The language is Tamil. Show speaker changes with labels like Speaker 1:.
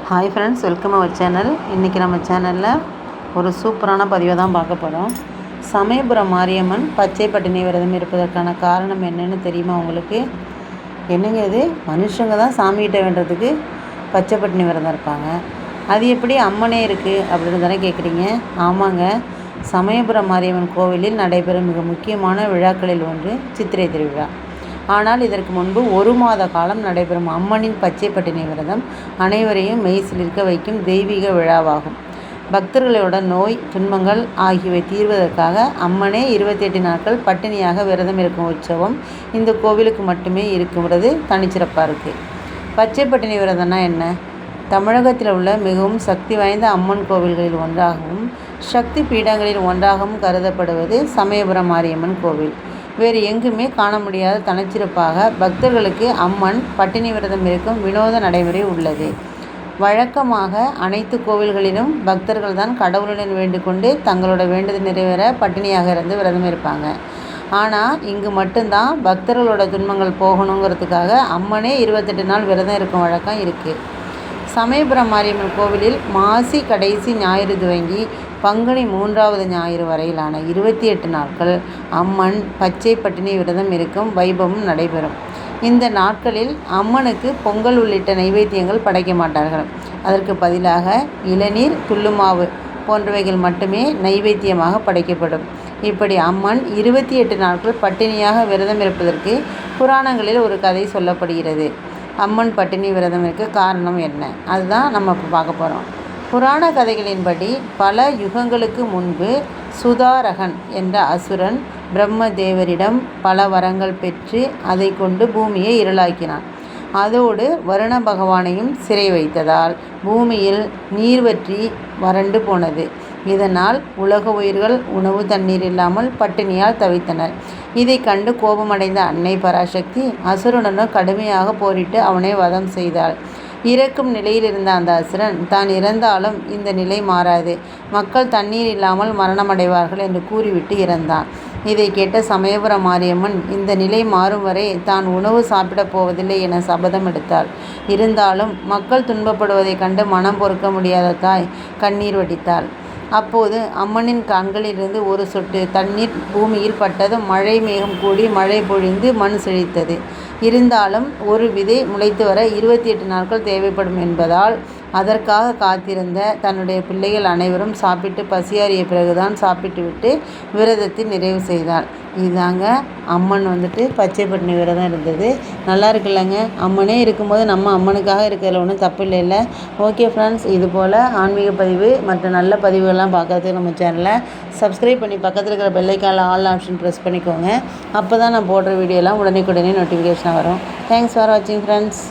Speaker 1: Hi friends, welcome our channel. இன்றைக்கி நம்ம சேனலில் ஒரு சூப்பரான பதிவை தான் பார்க்க போகிறோம். சமயபுரம் மாரியம்மன் பச்சை பட்டினி விரதம் இருப்பதற்கான காரணம் என்னென்னு தெரியுமா உங்களுக்கு? என்னங்க இது, மனுஷங்க தான் சாமிகிட்ட வேண்டுறதுக்கு பச்சை பட்டினி விரதம் இருப்பாங்க, அது எப்படி அம்மனே இருக்குது அப்படின்னு தானே கேட்குறீங்க? ஆமாங்க, சமயபுரம் மாரியம்மன் கோவிலில் நடைபெறும் மிக முக்கியமான விழாக்களில் ஒன்று சித்திரை திருவிழா. ஆனால் இதற்கு முன்பு 1 மாத காலம் நடைபெறும் அம்மனின் பச்சை பட்டினி விரதம் அனைவரையும் மெய்சிலிர்க்க வைக்கும் தெய்வீக விழாவாகும். பக்தர்களோட நோய் துன்பங்கள் ஆகியவை தீர்வதற்காக அம்மனே 28 நாட்கள் பட்டினியாக விரதம் இருக்கும் உற்சவம் இந்த கோவிலுக்கு மட்டுமே இருக்குங்கிறது தனிச்சிறப்பாக இருக்குது. பச்சை பட்டினி விரதம்னா என்ன? தமிழகத்தில் உள்ள மிகவும் சக்தி வாய்ந்த அம்மன் கோவில்களில் ஒன்றாகவும் சக்தி பீடங்களில் ஒன்றாகவும் கருதப்படுவது சமயபுரம் மாரியம்மன் கோவில். வேறு எங்குமே காண முடியாத தனிச்சிறப்பாக பக்தர்களுக்கு அம்மன் பட்டினி விரதம் இருக்கும் வினோத நடைமுறை உள்ளது. வழக்கமாக அனைத்து கோவில்களிலும் பக்தர்கள் தான் கடவுளுடன் வேண்டிக்கொண்டு தங்களோட வேண்டுதல் நிறைவேற பட்டினியாக இருந்து விரதம் இருப்பாங்க. ஆனால் இங்கு மட்டும்தான் பக்தர்களோட துன்பங்கள் போகணுங்கிறதுக்காக அம்மனே 28 நாள் விரதம் இருக்கும் வழக்கம் இருக்குது. சமயபுரம் மாரியம்மன் கோவிலில் மாசி கடைசி ஞாயிறு துவங்கி பங்குனி 3வது ஞாயிறு வரையிலான 28 நாட்கள் அம்மன் பச்சை பட்டினி விரதம் இருக்கும் வைபவம் நடைபெறும். இந்த நாட்களில் அம்மனுக்கு பொங்கல் உள்ளிட்ட நைவேத்தியங்கள் படைக்க மாட்டார்கள். அதற்கு பதிலாக இளநீர், துள்ளுமாவு போன்றவைகள் மட்டுமே நைவேத்தியமாக படைக்கப்படும். இப்படி அம்மன் 28 நாட்கள் பட்டினியாக விரதம் இருப்பதற்கு புராணங்களில் ஒரு கதை சொல்லப்படுகிறது. அம்மன் பட்டினி விரதம் இருக்க காரணம் என்ன? அதுதான் நம்ம இப்போ பார்க்க போகிறோம். புராண கதைகளின்படி பல யுகங்களுக்கு முன்பு சுதாரகன் என்ற அசுரன் பிரம்மதேவரிடம் பல வரங்கள் பெற்று அதை கொண்டு பூமியை இருளாக்கினான். அதோடு வருண பகவானையும் சிறை வைத்ததால் பூமியில் நீர் வற்றி வறண்டு போனது. இதனால் உலக உயிர்கள் உணவு தண்ணீர் இல்லாமல் பட்டினியால் தவித்தனர். இதை கண்டு கோபமடைந்த அன்னை பராசக்தி அசுரனுடன் கடுமையாக போரிட்டு அவனை வதம் செய்தாள். இறக்கும் நிலையில் இருந்த அந்த அசுரன் தான் இறந்தாலும் இந்த நிலை மாறாது, மக்கள் தண்ணீர் இல்லாமல் மரணமடைவார்கள் என்று கூறிவிட்டு இறந்தான். இதை கேட்ட சமயபுரம் மாரியம்மன் இந்த நிலை மாறும் வரை தான் உணவு சாப்பிடப் போவதில்லை என சபதம் எடுத்தாள். இருந்தாலும் மக்கள் துன்பப்படுவதைக் கண்டு மனம் பொறுக்க முடியாத தாய் கண்ணீர் வடித்தாள். அப்போது அம்மனின் கண்களிலிருந்து ஒரு சொட்டு தண்ணீர் பூமியில் பட்டதும் மழை மேகம் கூடி மழை பொழிந்து மண் செழித்தது. இருந்தாலும் ஒரு விதை முளைத்து வர 28 நாட்கள் தேவைப்படும் என்பதால் அதற்காக காத்திருந்த தன்னுடைய பிள்ளைகள் அனைவரும் சாப்பிட்டு பசியாறிய பிறகுதான் சாப்பிட்டுவிட்டு விரதத்தை நிறைவு செய்தாள். இதுதாங்க அம்மன் பச்சை பட்டினி விரதம் இருந்தது. நல்லா இருக்குல்லங்க? அம்மனே இருக்கும்போது நம்ம அம்மனுக்காக இருக்கிறதுல ஒன்றும் தப்பு இல்லைல்ல? ஓகே ஃப்ரெண்ட்ஸ், இது போல் ஆன்மீக பதிவு மற்ற நல்ல பதிவுகள்லாம் பார்க்கறதுக்கு நம்ம சேனலை சப்ஸ்கிரைப் பண்ணி பக்கத்தில் இருக்கிற பெல்லைக்கானில் ஆல் ஆப்ஷன் ப்ரெஸ் பண்ணிக்கோங்க. அப்போ தான் நான் போடுற வீடியோலாம் உடனே நோட்டிஃபிகேஷனாக வரும். தேங்க்ஸ் ஃபார் வாட்சிங் ஃப்ரெண்ட்ஸ்.